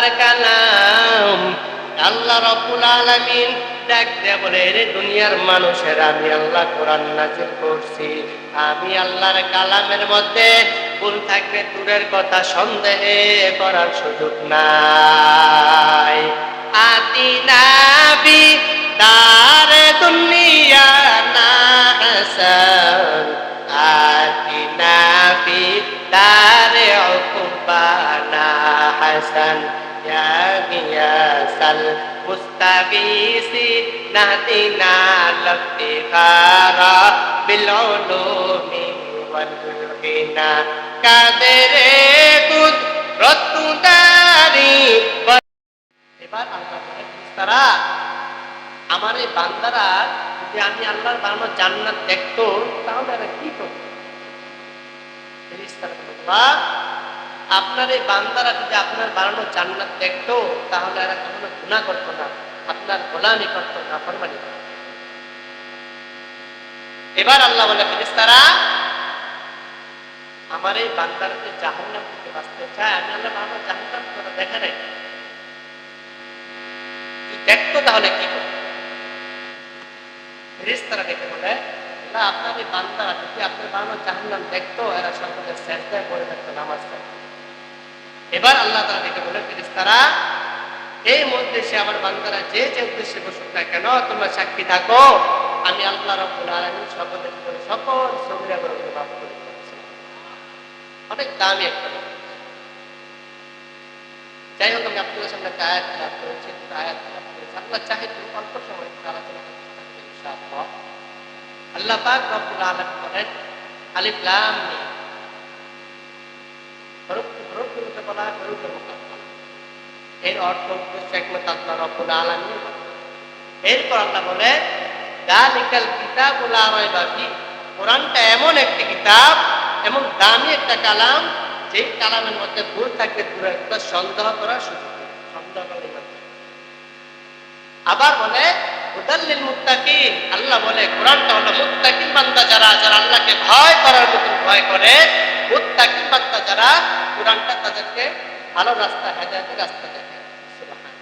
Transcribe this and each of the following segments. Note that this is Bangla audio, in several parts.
আল্লাহর কালাম। আল্লাহ রাব্বুল আলামিন ডাক দিয়ে বলে, রে দুনিয়ার মানুষেরা, আমি আল্লাহ কোরআন নাযিল করছি। আমি আল্লাহর কালামের মধ্যে ভুল থাকবে দূরের কথা, সন্দেহে করার সুযোগ নাই। আতিনা বি দারে দুনিয়া না হাসান, আতিনা বি দারে উকুবানা হাসান, ইয়া গিয়াসাল মুস্তাগীসি নাহদিনা লফতিখারা বিল উলুমি ওয়াল হিনা কাদেরে কুদরতুদারি। এবার আল্লাহ বলে, ফেরেশতারা, আমার এই বান্দারা যদি আমি আল্লাহর বানানো জান্নাত দেখতো তাহলে এরা কি করত? ফেরেশতারা বলে, বাহ, আপনার এই বান্দারা যদি আপনার বানানো জান্নাত দেখতো তাহলে এরা কখনো গুনাহ করতো না, আপনার গোলামি করতো না, ফরমানি করতো। এবার আল্লাহ বলে, ফেরেশতারা, আমার এই বান্দারা যে জাহান্নাম থেকে বাঁচতে চায়, আমি আল্লাহ বানানো জাহান্নাম তারা দেখে নাই, দেখতো তাহলে কি করতো? ফেরেশতারা ডেকে বলে, আল্লাহ, আপনার এই বান্দারা যদি আপনার বানানো জাহান্নাম দেখতো এরা সর্বদা সেজদায় পড়ে থাকতো, নামাজ পড়তো। এবার আল্লাহ তাআলা ডেকে বলে, ফেরেশতারা, এই মজলিসে আমার বান্দারা যে যে উদ্দেশ্যে বসুক না কেন, তোমরা সাক্ষী থাকো, আমি আল্লাহ রাব্বুল আলামিন সকলের জীবনে সকল সগীরা গুনাহ মাফ করে দিয়েছি। অনেক দামি একটা লোক। যাই হোক, আমি আপনাদের সামনে একটা আয়াত তেলাওয়াত করেছি, দুটো আয়াত তেলাওয়াত করেছি। আল্লাহ চাহে তো অল্প সময় আলোচনা করতে থাকবে ইনশাআল্লাহ। আল্লাহ পাক রব্বুল আলামিন বলেন, আলিফ লাম মিম, হরফগুলোকে বলা হয় হরফে মুকাত্তার। এর অর্থ উদ্দেশ্য একমাত্র আল্লাহ রব্বুল আলামিন। এরপর আল্লাহ বলে, যালিকাল কিতাবু লা রাইবা ফীহ, কোরআনটা এমন একটি কিতাব, এমন দামি একটা কালাম, যে কালামের মধ্যে ভুল থাকবে দূরের কথা, সন্দেহ করার সুযোগ নেই, সন্দেহ করলে ইমান। আবার বলে হুদাল লিল মুত্তাকিন, আল্লাহ বলে কোরআনটা হলো মুত্তাকিন বান্দা যারা, যারা আল্লাহকে ভয় করার মতো ভয় করে, মুত্তাকিন বান্দা যারা, কোরআনটা তাদেরকে ভালো রাস্তা, হেদায়েতের রাস্তা দেখায়। সুবহানাল্লাহ।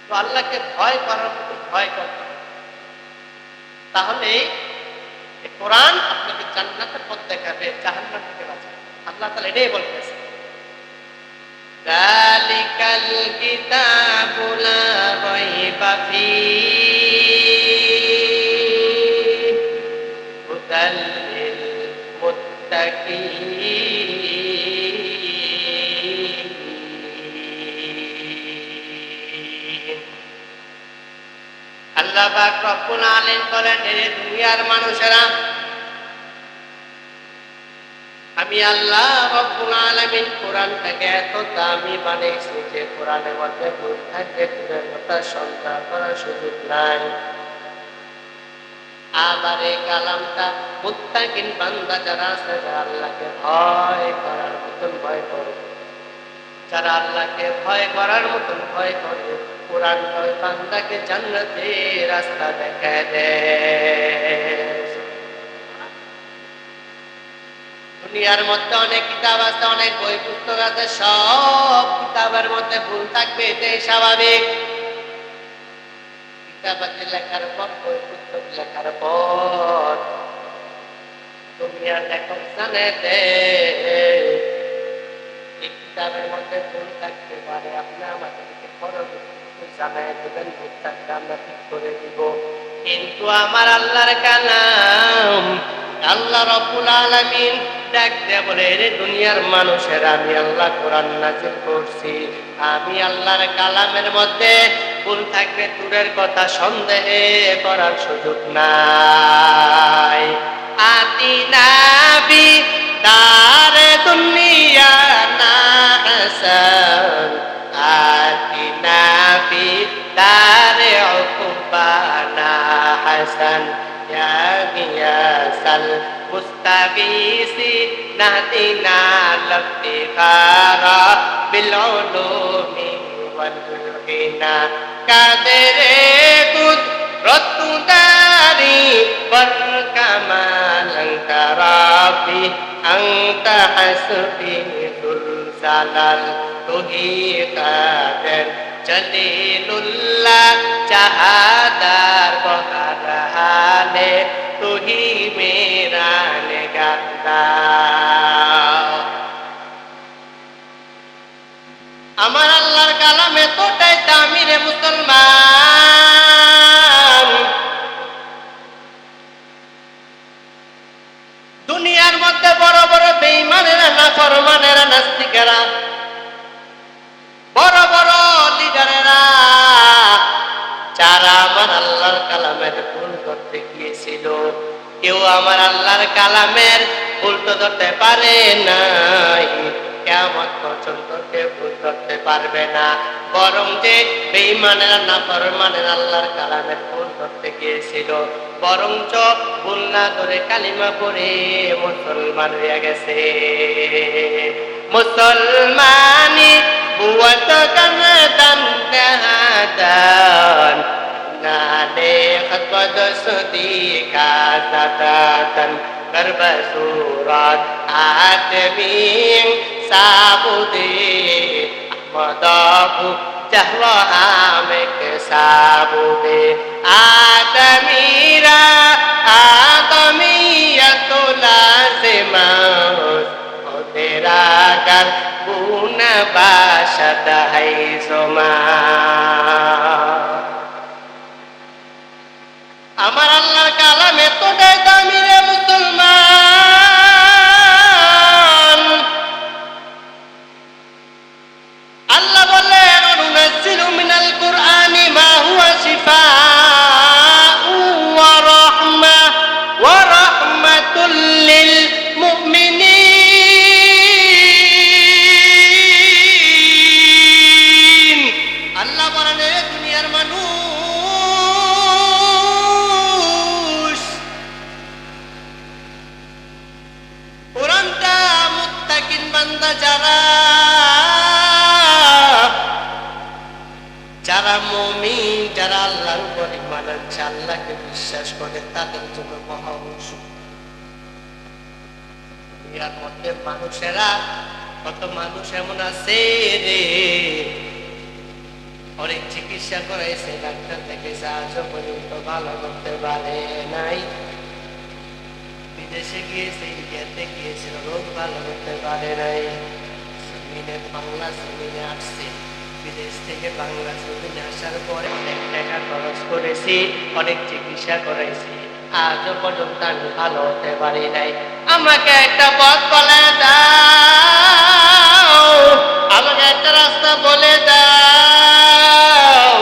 তো আল্লাহকে ভয় করার মতো ভয় করতে হবে, তাহলে কোরআন আপনাকে জান্নাতের পথ দেখাবে, জাহান্নাম থেকে বাঁচাবে। আল্লাহ তাআলা এটাই বলতেছে, যালিকাল কিতাবু লা রাইবা ফীহ হুদাল লিল মুত্তাকিন। আল্লাহ পাক রব্বুল আলামিন বলেন, হে দুনিয়ার মানুষেরা, আমি আল্লাহ রব্বুল আলামিন কোরআনটাকে এত দামি বানিয়েছি যে কোরআনের মধ্যে ভুল থাকবে দূরের কথা, সন্দেহ করার সুযোগ নাই। আবার এই কালামটা মুত্তাকিন বান্দা যারা আছে, যারা আল্লাহকে ভয় করার মতন ভয় করে, যারা আল্লাহকে ভয় করার মতন ভয় করে, কোরআন ওই বান্দাকে জান্নাতের রাস্তা দেখায় দেয়। দুনিয়ার মধ্যে অনেক কিতাব আছে, অনেক বই পুস্তক আছে, সব কিতাবের মধ্যে ভুল থাকবে, এটাই স্বাভাবিক। কিতাব আছে লেখার পর, বই পুস্তক লেখার পর দুনিয়ার লেখক জানে এই কিতাবের মধ্যে ভুল থাকতে পারে, আপনি আমাদেরকে খরচ জানাই দেবেন, ভুল থাকলে আমরা ঠিক করে দিব। কিন্তু আমার আল্লাহর কালাম, আল্লাহ রাব্বুল আলামিন ডাক দিয়ে বলে, রে দুনিয়ার মানুষেরা, আমি আল্লাহ কোরআন নাযিল করছি। আমি আল্লাহর কালামের মধ্যে ভুল থাকবে দূরের কথা, সন্দেহে করার সুযোগ নাই। আতিনা বি দারে দুনিয়া না হাসান, আতিনা বি দারে উকুবানা হাসান, ইয়া গিয়াসাল মুস্তাগীসি নাহদিনা লফতিখারা বিল উলুমি ওয়াল হিনা কাদেরে কুদরতুদারি ওয়াল কামাল আনতা রাব্বি আনতা হাসবি যুল জালাল তুহি কাদের জলিলুল্লাহ চাহাদার বহারানে তুহি মেরা নিগাহদার। আমার আল্লাহর কালাম এতটাই দামি রে মুসলমান, দুনিয়ার মধ্যে বড় বড় বেঈমানেরা, নাফরমানেরা, নাস্তিকেরা, বড় বড় লিডারেরা, যারা আমার আল্লাহর কালামের ভুল করতে গিয়েছিল, কেউ আমার আল্লাহর কালামের ভুল তো ধরতে পারে নাই, কিয়ামত পর্যন্ত কেউ ভুল করতে পারবে না। বরং যে বেঈমানেরা, নাফরমানেরা আল্লাহর কালামের ভুল করতে গিয়েছিল, বরঞ্চ ভুল না ধরে কালিমা পড়ে মুসলমান হয়ে গেছে। মুসলমানি বুয়াত কানাদান কাহাদান নালে খতবদ সদিকা সাদাতান গর্ব সুরাত আদমিন সাবুদে আহমদাবু চাহওয়া আমেক সাবুদে আদমিরা আদমিয়ত লাজিমাত তেরা কার গুণ বাশদ है জমা। আমার আল্লাহর কালাম এতটাই দামি রে মুসলমান, আল্লাহ বলেন অনুনাজ্জিলু মিনাল কুরআনি মা হুয়া শিফাউ ওয়া রাহমাতুল লিল মুমিনিন। আল্লাহ বলেন এ দুনিয়ার মানুষ, কোরআনটা মুত্তাকিন বান্দা যারা মুমিন, যারা আল্লাহর উপর ঈমান আনছে, আল্লাহকে বিশ্বাস করে, তাদের জন্য মহা ঔষধ। দুনিয়ার মধ্যে মানুষেরা, কত মানুষ এমন আছে রে, অনেক চিকিৎসা করাইছে, ডাক্তার দেখেছে, আজও পর্যন্ত ভালো করতে পারে নাই। বিদেশে গিয়েছে, ইন্ডিয়াতে গিয়েছিল, রোগ ভালো করতে পারে নাই। জমিনে, বাংলা জমিনে আসছে, বিদেশ থেকে বাংলা জমিনে আসার পরে অনেক টাকা খরচ করেছি, অনেক চিকিৎসা করাইছি, আজও পর্যন্ত আমি ভালো হতে পারি নাই। আমাকে একটা পথ বলে দাও, আমাকে একটা রাস্তা বলে দাও,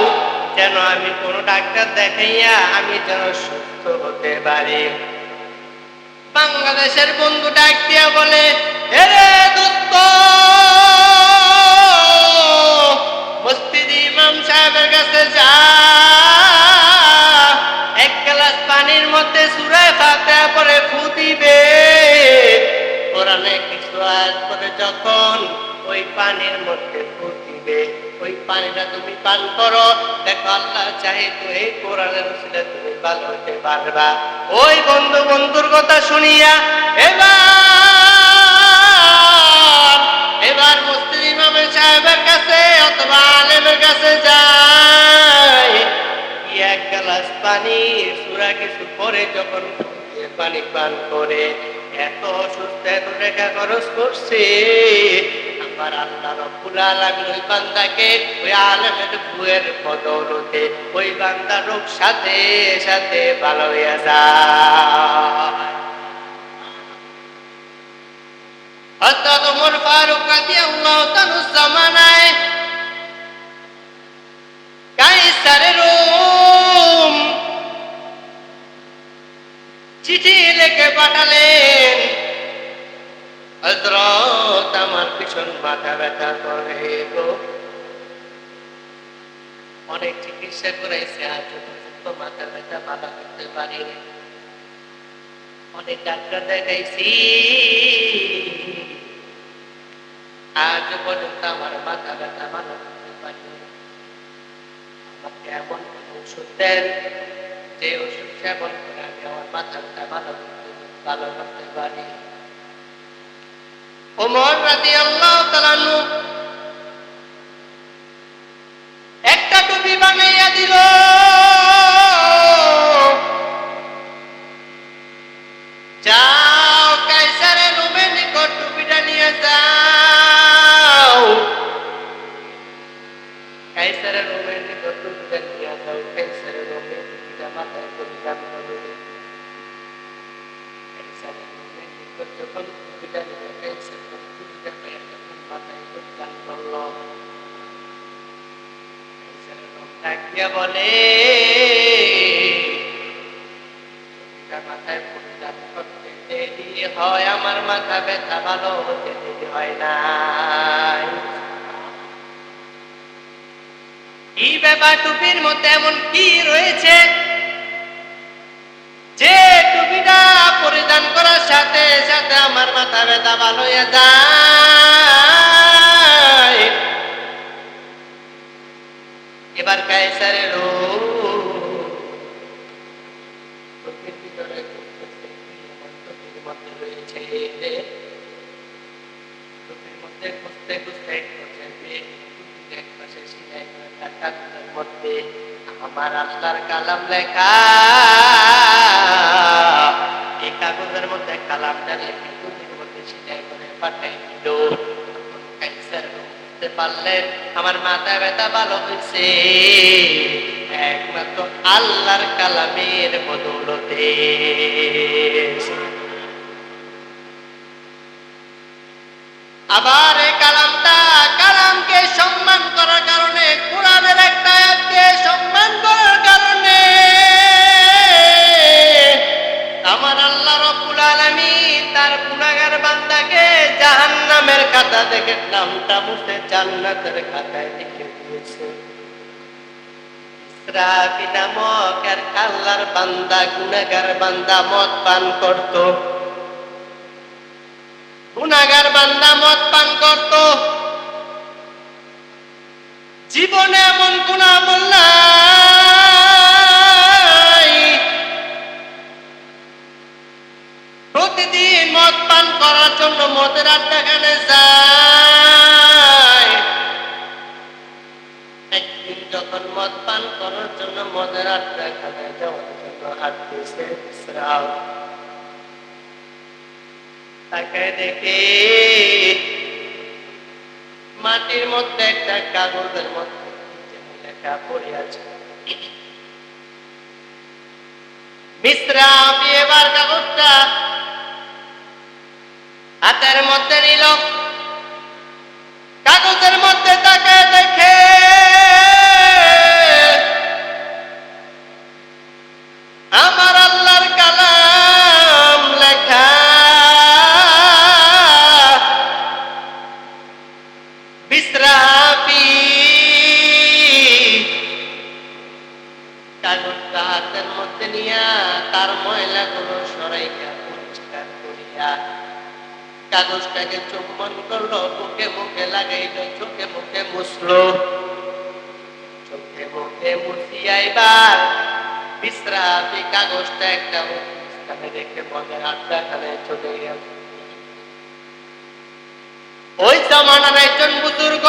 যেন আমি কোনো ডাক্তার দেখাইয়া আমি যেন সুস্থ হতে পারি। বাংলাদেশের বন্ধু ডাক দিয়া বলে, এরে দোস্ত, মসজিদ ইমাম সাহেবের কাছে যা, এক গ্লাস পানির মধ্যে সূরা ফাতিহা পড়ে ফু দিবে, কোরআনে কিছু আয়াত পড়ে যখন ওই পানির মধ্যে ফু দিবে, ওই পানিটা তুমি পান করো, দেখো আল্লাহ চাহে তো এই কোরআনের উসিলায় তুমি ভালো হতে পারবা। ওই বন্ধুর কথা শুনিয়া এবার মুফতি ইমাম সাহেবের কাছে অথবা আলেমের কাছে যায়, এক গ্লাস পানি সূরা কিছু পরে যখন পানি পান করে, এত অসুস্থ, এত টাকা খরচ করছে, আমার আল্লাহ রব্বুল আলামিন ওই বান্দাকে ওই আলেমের ফুয়ের বদৌলতে ওই বান্দার রোগ সাথে সাথে ভালো হয়ে যায়। হযরত ওমর ফারুক রাদিয়াল্লাহু তাআলা জামানায় কায়সারে রোম চিঠি লিখে পাঠালেন, হযরত আমার ভীষণ মাথা ব্যথা করে গো, অনেক চিকিৎসা করাইছে, আজ পর্যন্ত মাথা ব্যথা ভালো করতে পারিনি, অনেক ডাক্তার দেখাইছি, আজ পর্যন্ত আমার মাথা ব্যথা ভালো করতে পারিনি। আমাকে এমন ওষুধ দেন যে ওষুধ সেবন করে আমি আমার মাথা ব্যথা ভালো করতে পারি। ওমর রাদিয়াল্লাহু তাআলা আনহু ক্যান্সারের রোগের নিকট রোগীরা নিয়ে যাও, ক্যান্সারের রোগের রোগীরা মাথায় পরিধান করবে। ক্যান্সারের রোগের নিকট যখন রোগীরা নিল, ক্যান্সার রোগীরা পেয়ে যখন মাথায় পরিধান করলো, ক্যান্সারের রোগ ডাকিয়া বলে রোগীরা মাথায় পরিধান করতে দেরি হয়, আমার মাথা ব্যথা ভালো হতে দেরি হয় নাই। কি ব্যাপার, টুপির মধ্যে এমন কি রয়েছে যে টুপিটা পরিধান করার সাথে সাথে আমার মাথা ব্যথা ভালো হয়ে যায়? এবার ক্যান্সারের রোগ টুপির ভিতরে টুপির মধ্যে রয়েছে, টুপির মধ্যে খুঁজতে খুঁজতে এক পাশে সিলাই করে কাগজের মধ্যে আমার আল্লাহর কালাম লেখা। এই কাগজের মধ্যে কালামটা লেখে টুপির মধ্যে সিলাই করে পাঠাই দিল। ক্যান্সার বুঝতে পারলেন আমার মাথা ব্যথা ভালো হয়েছে একমাত্র আল্লাহর কালামের বদৌলতে। আবার এই কালামকে সম্মান করার কারণে, কোরআনের একটা আয়াতকে সম্মান করার কারণে আমার আল্লাহ রাব্বুল আলামিন তার গুনাহগার বান্দাকে জাহান্নামের খাতা থেকে নামটা মুছে জান্নাতের খাতায় লিখে দিয়েছে। ইসরাফিল নামক আর আল্লাহর বান্দা, গুনাহগার বান্দা মদ পান করত, গুনাহগার বান্দা মদ পান করত। জীবনে এমন গুনাহ আমল নাই, প্রতিদিন মদ পান করার জন্য মদের আড্ডাখানে যায়। একদিন যখন মদ পান করার জন্য মদের আড্ডাখানে যাওয়ার জন্য হাঁটতেছে, তাকে দেখে মাটির মধ্যে একটা কাগজের মধ্যে লেখা পড়ে আছে। বিশ্রাম এবার কাগজটা হাতের মধ্যে নিল, কাগজের মধ্যে তাকে দেখে আমার আল্লাহর কালাম লেখা। বিশ্রাপি কাগজটা হাতের মধ্যে নিয়া তার ময়লাগুলো সরাইয়া পরিষ্কার করিয়া কাগজটাকে চুম্বন করলো, বুকে মুখে লাগাইলো, চোখে মুখে মুছলো। চোখে মুখে মুছিয়া এবার বিশ্রাপি কাগজটা একটা স্থানে রেখে মদের আড্ডাখানে চলে গেল। ওই জামানার একজন বুজুর্গ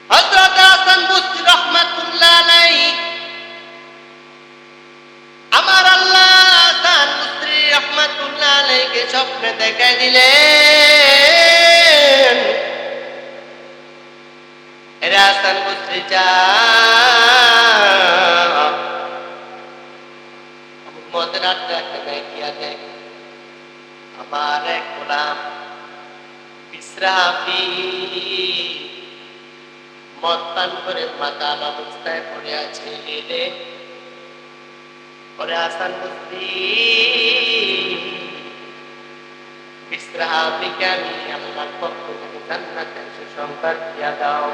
হযরত হাসান বসরি রাহমাতুল্লাহ আলাইহি, আমার আল্লাহ হাসান বসরি রাহমাতুল্লাহ আলাইহিকে স্বপ্নে দেখাই দিলেন, এরে হাসান বসরি যা মদের আড্ডাখানে গিয়া দেখ আমার এক গোলাম বিশ্রাপি মদ পান করে মাতাল অবস্থায় পড়ে আছে। পরে হাসান বসরি বিশ্রাপিকে আমি আল্লাহর পক্ষ থেকে জান্নাতের সুসংবাদ দিয়া দাও।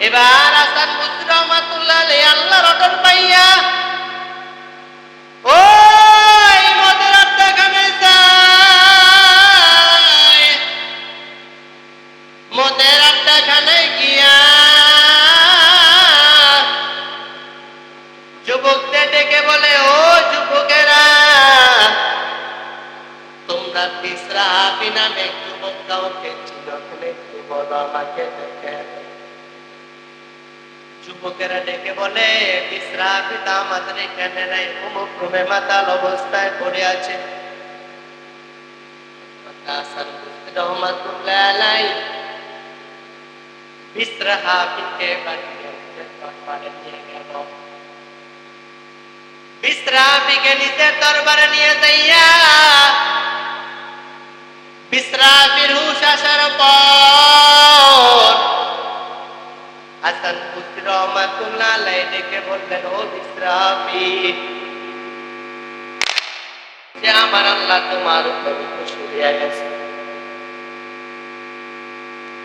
এবার হাসান বসরি রাহমাতুল্লাহ আলাইহি আল্লাহর অর্ডার পাইয়া ওই মদের আড্ডাখানে যায়। মদের আড্ডাখানে গিয়া যুবকদের ডেকে বলে, ও যুবকেরা, তোমরা বিশ্রাপি নামে যুবক কাউকে ছিল একটু বলো আমাকে দেখে। যুবকেরা ডেকে বলে, বিশ্রাপি তো আমাদের এখানে নাই, অমুক রুমে মাতাল অবস্থায় পড়ে আছে। হাসান বসরি রহমাতুল্লাহ আলাইহি বিসরাহাবিকে বানিয়ে দরবারে নিয়ে গেল। বিসরাহাবিকে নিজের দরবারে নিয়ে যাইয়া বিসরাহাবির হুঁশ আসার পর হাসান বসরি রহমাতুল্লাহ আলাইহি ডেকে বললেন, ও বিসরাহাবি, যে আমার আল্লাহ তোমার উপর খুশি হয়ে গেছে।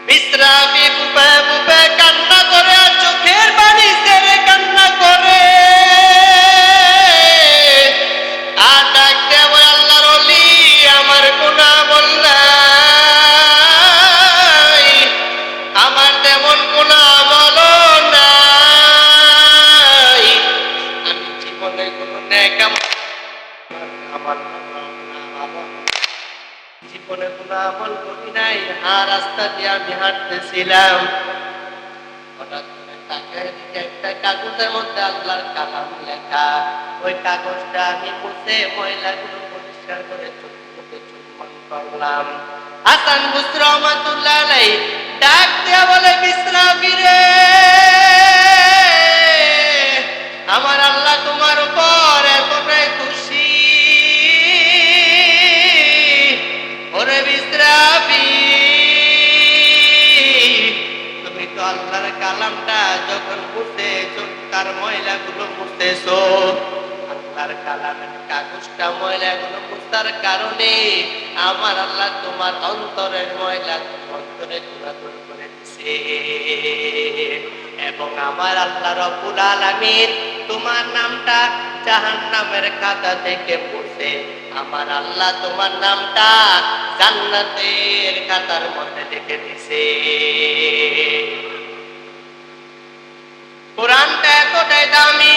বিসরাহাবি বুবে বুবে কান্না করে, আর চোখের পানি ছেড়ে কান্না করে, আর ডাক দেব, আল্লাহর ওলি, আমার গুনাহ আমল নাই, আমার তেমন গুনাহ আমল নাই, আমি জীবনে কোনো নেক আমল জীবনে কোনো আমল করি নাই। আর রাস্তা দিয়ে আমি হাঁটতেছিলাম, হঠাৎ করে তাকায় দেখি একটা কাগজের মধ্যে আল্লাহর কালাম লেখা। ওই কাগজটা আমি মুছে ময়লাগুলো পরিষ্কার করে চোখে চুম্বন করলাম। হাসান বসরি রহমাতুল্লাহ আলাইহি ডাক দিয়া বলে, বিসরাহাবি রে, আমার আল্লাহ তোমার উপর এতটাই খুশি। ওরে বিসরাহাবি, তুমি তো আল্লাহর কালামটা যখন মুছেছো, তার ময়লাগুলো মুছেছো, আল্লাহর কালামের কাগজটা ময়লাগুলো মুছার কারণে আমার আল্লাহ তোমার অন্তরের ময়লা অন্তরে দূর করে দিছে, এবং আমার আল্লাহ রব্বুল আলামিন তোমার নামটা জাহান্নামের খাতা থেকে মুছে আমার আল্লাহ তোমার নামটা জান্নাতের খাতার মধ্যে লিখে দিছে। কোরআনটা এতটাই দামি,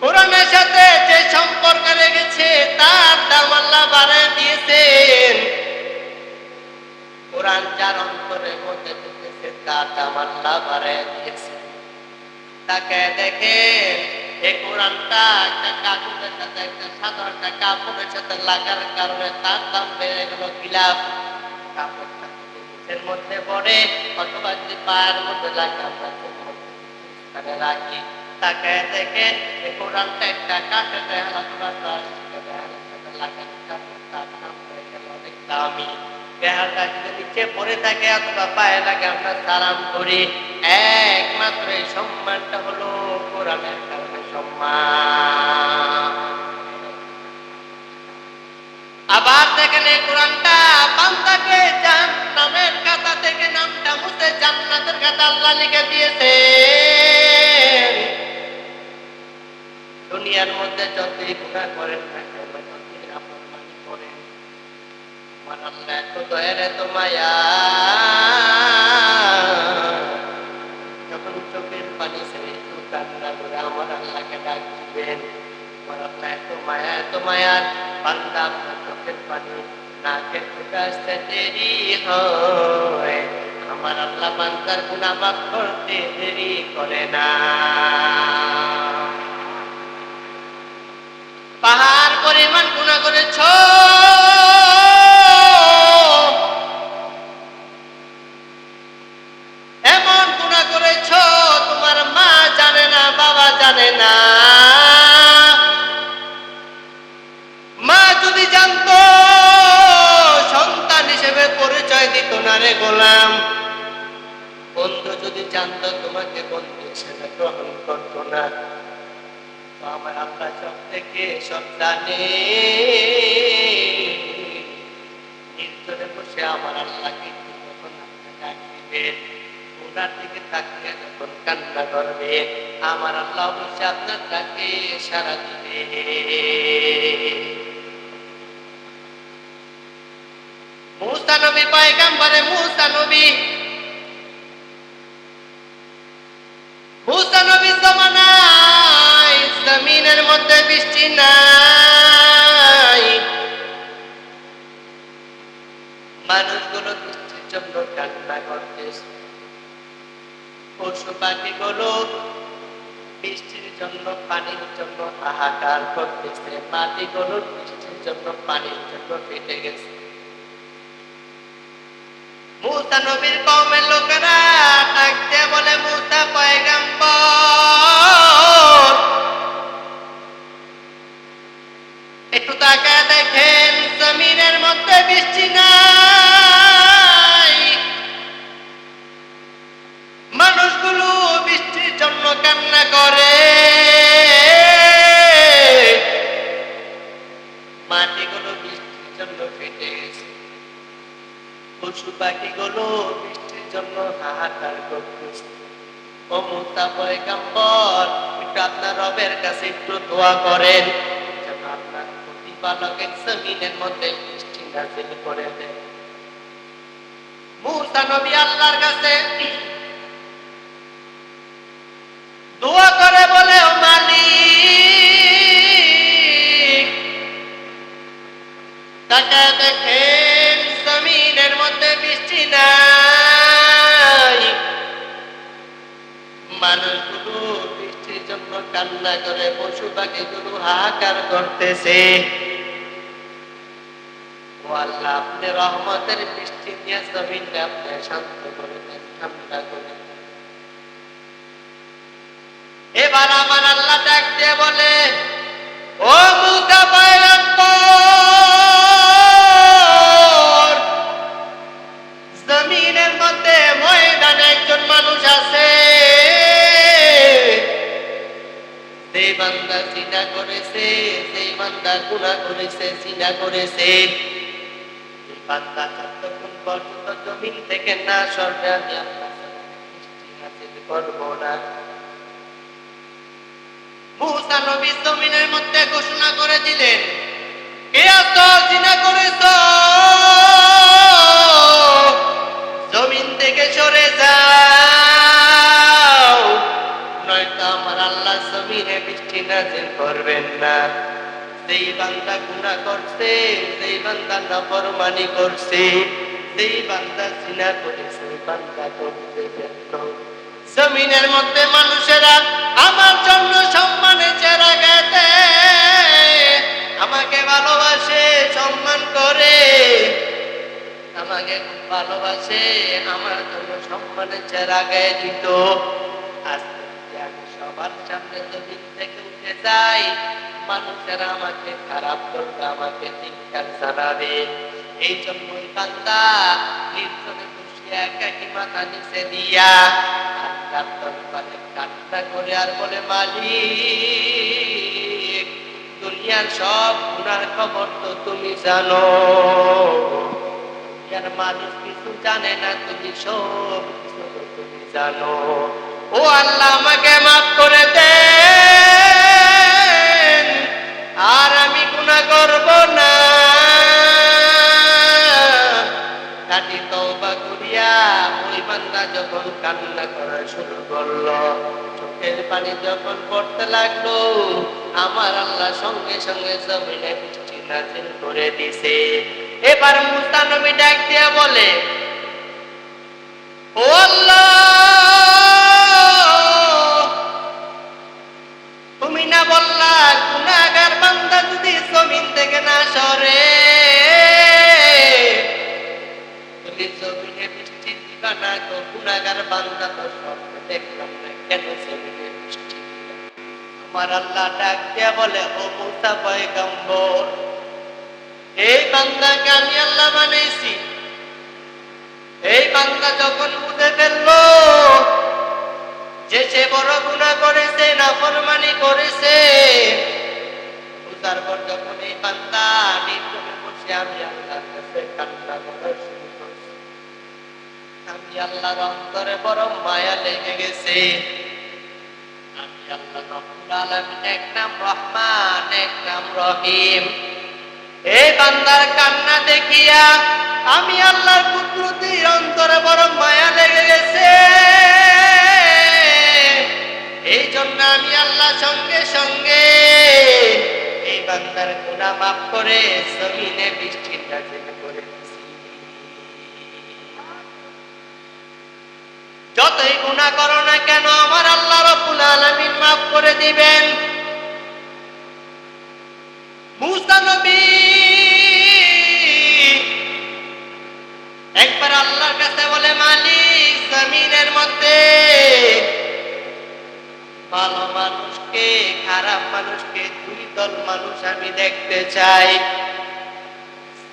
কোরআনের সাথে যে সম্পর্ক রেখেছে তার দাম আল্লাহ বাড়িয়ে দিয়েছেন। কোরআন যার অন্তরের মধ্যে ঢুকেছে তার দাম আল্লাহ বাড়িয়ে দিয়েছে। তাকে দেখেন, এই কোরআনটা একটা কাগজের সাথে, একটা সাধারণ একটা কাপড়ের সাথে লাগার কারণে তার দাম বেড়ে গেল খিলাফ। কাপড়টা নিচের মধ্যে পড়ে, অথবা যদি পায়ের মধ্যে লাগে আমরা রাখি। তাকে দেখেন, এই কোরআনটা একটা কাঠের অথবা লাগার কারণে তার দাম বেড়ে গেল অনেক দামি। বেহালটা যদি নিচে পড়ে থাকে অথবা পায়ে লাগে আমরা সালাম করি, একমাত্র এই সম্মানটা হলো কোরআনের কারণে সম্মান। আবার দেখেন, এই কোরআনটা বান্দাকে জাহান্নামের খাতা থেকে নামটা মুছে জান্নাতের খাতা আল্লাহ লিখে দিয়েছে। দুনিয়ার মধ্যে যতই গুনাহ করেন না কেন, যতই নাফরমানি করেন, আমার আল্লাহ এত দয়ার এত মায়া, যখন চোখের পানি ছেড়ে কান্না করে আমার আল্লাহকে ডাক দিবেন, আমার আল্লাহ এত মায়া এত মায়ার, বান্দা আপনার চোখের পানি নাকে ফুটে আসতে দেরি হয়, আমার আল্লাহ বান্দার গুনাহ মাফ করতে দেরি করে না। পাহাড় পরিমাণ গুনাহ করেছ, এমন গুনাহ করেছ তোমার মা জানে না, বাবা জানে না। মা যদি জানতো সন্তান হিসেবে পরিচয় দিত না রে গোলাম। বন্ধু যদি জানতো তোমাকে বন্ধু হিসেবে গ্রহণ করতো না। আমার আল্লাহ সব থেকে সব জানে, নির্জনে বসে আমার আল্লাহকে যখন আপনি ডাক দিবেন, ওনার দিকে তাকিয়ে যখন কান্না করবে, আমার আল্লাহ অবশ্যই আপনার ডাকে সাড়া দিবে। মুসা নবী পয়গম্বরে মুসা নবী জমানায় জমিনের মধ্যে বৃষ্টি নাই, মানুষগুলো বৃষ্টির জন্য কান্না করতেছে, পশু পাখিগুলো বৃষ্টির জন্য পানির জন্য হাহাকার করতেছে, মাটিগুলো বৃষ্টির জন্য পানির জন্য ফেটে গেছে। মুসা নবীর কওমের লোকেরা ডাকতে বলে, মুসা পয়গম্বর, একটু তাকায় দেখেন জমিনের মধ্যে বৃষ্টি নাই, মানুষগুলো বৃষ্টির জন্য কান্না করে, মাটিগুলো বৃষ্টির জন্য ফেটে গেছে, পশু পাখিগুলো বৃষ্টির জন্য হাহাকার করতেছে। ও মুসা পয়গম্বর, একটু আপনার রবের কাছে একটু দোয়া করেন যেন আপনার প্রতিপালকের জমিনের মধ্যে বৃষ্টি নাযিল করে দেন। মুসা নবী আল্লাহর কাছে দোয়া করে বলে, ও মালিক, তাকায় দেখেন জমিনের মধ্যে বৃষ্টি নাই, মানুষগুলো বৃষ্টির জন্য কান্না করে, পশু পাখিগুলো হাহাকার করতেছে। ও আল্লাহ, আপনি রহমতের বৃষ্টি দিয়ে জমিনকে আপনি শান্ত করে দেন, ঠান্ডা করে দেন। এবার আমার আল্লাহ ডাক দিয়ে বলে, ও মুসা পয়গম্বর, জমিনের মধ্যে ময়দানে একজন মানুষ আছে, যে বান্দা জিনা করেছে, যে বান্দা গুনাহ করেছে, জিনা করেছে, এই বান্দা যতক্ষণ পর্যন্ত জমিন থেকে না সরবে আমি আল্লাহ বৃষ্টি নাযিল করব না। মুসা নবী জমিনের মধ্যে ঘোষণা করে দিলেন, কে আছো জিনা করেছো, জমিন থেকে সরে যাও, নয়তো আমার আল্লাহ জমিনে বৃষ্টি নাযিল করবেন না। যেই বান্দা গুনাহ করছে, যেই বান্দা নাফরমানি করছে, যেই বান্দা জিনা করেছে, বান্দা করতে ব্যর্থ। জমিনের মধ্যে মানুষেরা আমার জন্য সম্মানে চেহারা গেতে, আমাকে ভালোবাসে, সম্মান করে, আমাকে খুব ভালোবাসে, আমার জন্য সম্মানে চেহারা গায়ে দিত। আজকে আমি সবার সামনে জমিন থেকে উঠে যাই, মানুষেরা আমাকে খারাপ করবে, আমাকে ধিক্কার জানাবে। এই জন্যই বান্দা নির্জনে বসিয়া একাকী মাথা নিচে দিয়া আল্লাহর দরবারে কান্না করে আর বলে, মালিক, দুনিয়ার সব গুনার খবর তো তুমি জানো, দুনিয়ার মানুষ কিছু জানে না, তুমি সব কিছু তো তুমি জানো। ও আল্লাহ, আমাকে মাফ করে দেন, আর আমি গুনাহ করব না। খাঁটি তওবা করিয়া ওই বান্দা যখন কান্না করা শুরু করলো, চোখের পানি যখন পড়তে লাগলো, আমার আল্লাহ সঙ্গে সঙ্গে জমিনে বৃষ্টি নাযিল করে দিছে। এবার মুসা নবী ডাক দিয়া বলে, ও আল্লাহ, তুমি না বললা গুনাহগার বান্দা যদি জমিন থেকে না সরে, তুমি জমিনে বৃষ্টি দিবা না, তো গুনাহগার বান্দা তো স্বপ্নে দেখলাম না, কেন জমিনে বৃষ্টি দিবা? আমার আল্লাহ ডাক দিয়া বলে, ও মুসা পয়গম্বর, এই বান্দাকে আমি আল্লাহ বানাইছি। এই বান্দা যখন বুঝে ফেললো যে সে বড় গুনাহ করেছে, নাফরমানি করেছে, বুঝার পর যখন এই বান্দা নির্জনে বসে আমি আল্লাহর কাছে কান্না করা শুরু করছি, আমি আল্লাহর অন্তরে বড় মায়া লেগে গেছে। আমি আল্লাহ রব্বুল আলামিন, এক নাম রহমান, এক নাম রহিম। এই বান্দার কান্না দেখিয়া আমি আল্লাহর কুদরতির অন্তরে বড় মায়া লেগে গেছে। এই জন্য আমি আল্লাহ সঙ্গে সঙ্গে এই বান্দার গুনাহ মাফ করে জমিনে বৃষ্টি নাযিল করে দিয়েছি। যতই গুনাহ করো না কেন, আমার আল্লাহ রাব্বুল আলামিন মাফ করে দিবেন। মূসা নবী একবার আল্লাহর কাছে বলে, মালিক, জমিনের মধ্যে ভালো মানুষকে, খারাপ মানুষকে, দুই দল মানুষ আমি দেখতে চাই।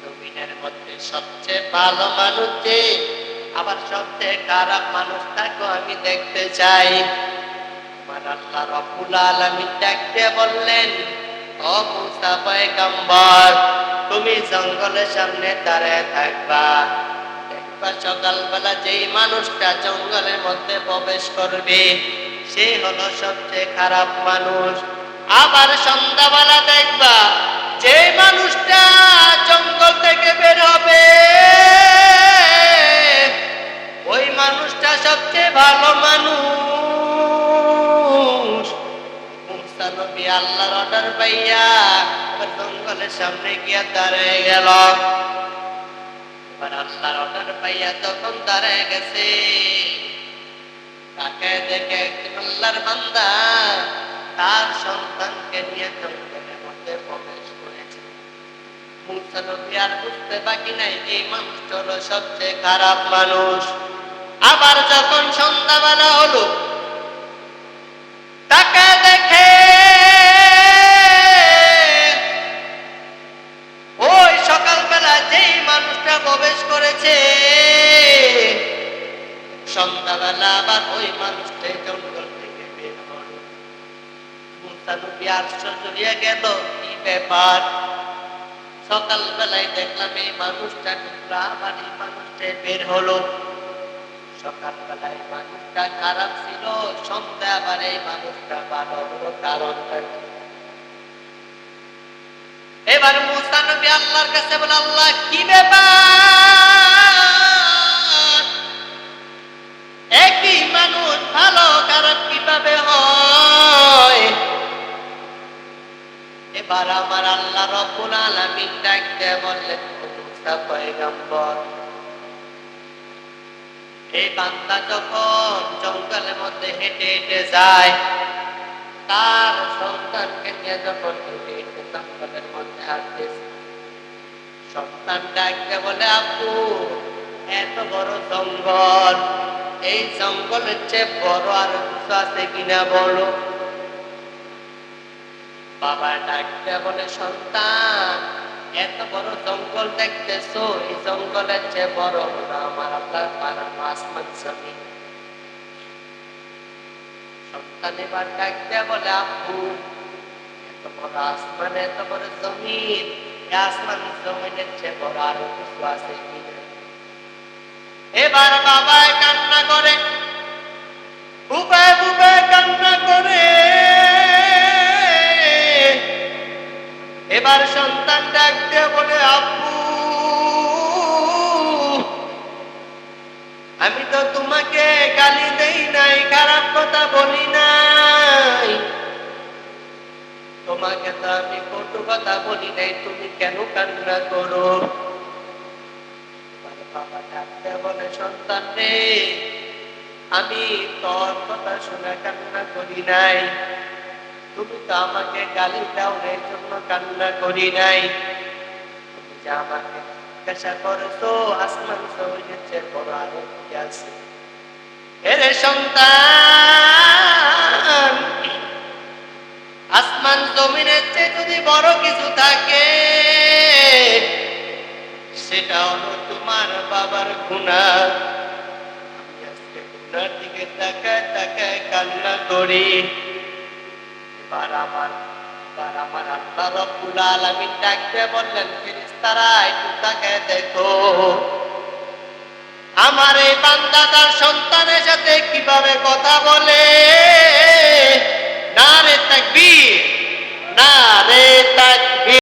জমিনের মধ্যে সবচেয়ে ভালো মানুষ যে, আবার সবচেয়ে খারাপ মানুষটাকে আমি দেখতে চাই। আমার আল্লাহ রব্বুল আলামিন ডাকতে বললেন, ও মূসা পয়গম্বর, তুমি জঙ্গলের সামনে দাঁড়ায় থাকবা, দেখবা সকালবেলা যেই মানুষটা জঙ্গলের মধ্যে প্রবেশ করবে সে হলো সবচেয়ে খারাপ মানুষ। আবার সন্ধ্যাবেলা দেখবা যে মানুষটা জঙ্গল থেকে বের হবে ওই মানুষটা সবচেয়ে ভালো মানুষ। মূসা নবী আল্লাহর অর্ডার পাইয়া জঙ্গলের সামনে গিয়া দাঁড়িয়ে গেল। এবার আল্লাহর অর্ডার পাইয়া তখন দাঁড়িয়ে গেছে, তাকে দেখে একজন আল্লাহর বান্দা তার সন্তানকে নিয়ে জঙ্গলের মধ্যে প্রবেশ করেছে। মূসা নবী আর বুঝতে বাকি নাই যে এই মানুষটা হলো সবচেয়ে খারাপ মানুষ। আবার যখন সন্ধ্যাবেলা হলো, তাকে দেখে ওই সকালবেলা যেই মানুষটা প্রবেশ করেছে সন্ধ্যাবেলা আবার ওই মানুষটাই জঙ্গল থেকে বের হল। মূসা নবী আশ্চর্য হইয়া গেল, কি ব্যাপার, সকালবেলায় দেখলাম এই মানুষটা ঢুকলো, আবার এই মানুষটাই বের হলো। সকালবেলায় মানুষটা খারাপ ছিল, সন্ধ্যা আবার এই মানুষটা ভালো হলো, কারণটা কি? এবার মূসা নবী আল্লাহর কাছে বলে, আল্লাহ, কি ব্যাপার, একই মানুষ ভালো খারাপ কিভাবে হয়? এবার আমার আল্লাহ রব্বুল আলামিন ডাকতে বললেন, ও মূসা পয়গম্বর, এই বান্দা যখন জঙ্গলের মধ্যে হেঁটে হেঁটে যায়, তার সন্তানকে নিয়ে যখন হেঁটে হেঁটে জঙ্গলের মধ্যে হাঁটতেছে, সন্তান ডাকতে বলে, আপু, এত বড় জঙ্গল, এই জঙ্গলের চেয়ে বড় আর কিছু আছে কিনা বলো। বাবা ডাকতে বলে, সন্তান, এত বড় জঙ্গল দেখতেছো, এই জঙ্গলের চেয়ে বড় হলো আমার আল্লাহর বানানো আসমান জমিন। সন্তান এবার ডাকতে বলে, আপু, এত বড় আসমান, এত বড় জমিন, এই আসমান জমিনের চেয়ে বড় আরো কিছু আছে কিনা? এবার বাবা কান্না করে, বুবায় বুবায় কান্না করে। এবার সন্তান ডাকতে বলে, আপু, আমি তো তোমাকে গালি দেই নাই, খারাপ কথা বলি নাই, তোমাকে তো আমি কটু কথা বলি নাই, তুমি কেন কান্না করো? বাবা ডাকতে বলে, সন্তান রে, আমি তোর কথা শুনে কান্না করি নাই, তুমি তো আমাকে গালি দাও এর জন্য কান্না করি নাই, তুমি যে আমাকে জিজ্ঞাসা করেছো আসমান জমিনের চেয়ে বড় আরো কি আছে? এরে সন্তান, আসমান জমিনের চেয়ে যদি বড় কিছু থাকে সেটা হলো তোমার বাবার গুনাহ। আমি আজকে গুনার দিকে তাকায় তাকায় কান্না করি। এবার আমার আল্লাহ রব্বুল আলামিন ডাকতে বললেন, ফেরেশতারা একটু তাকায় দেখো, আমার এই বান্দা তার সন্তানের সাথে কিভাবে কথা বলে। নারে তাকবীর, নারে তাকবীর।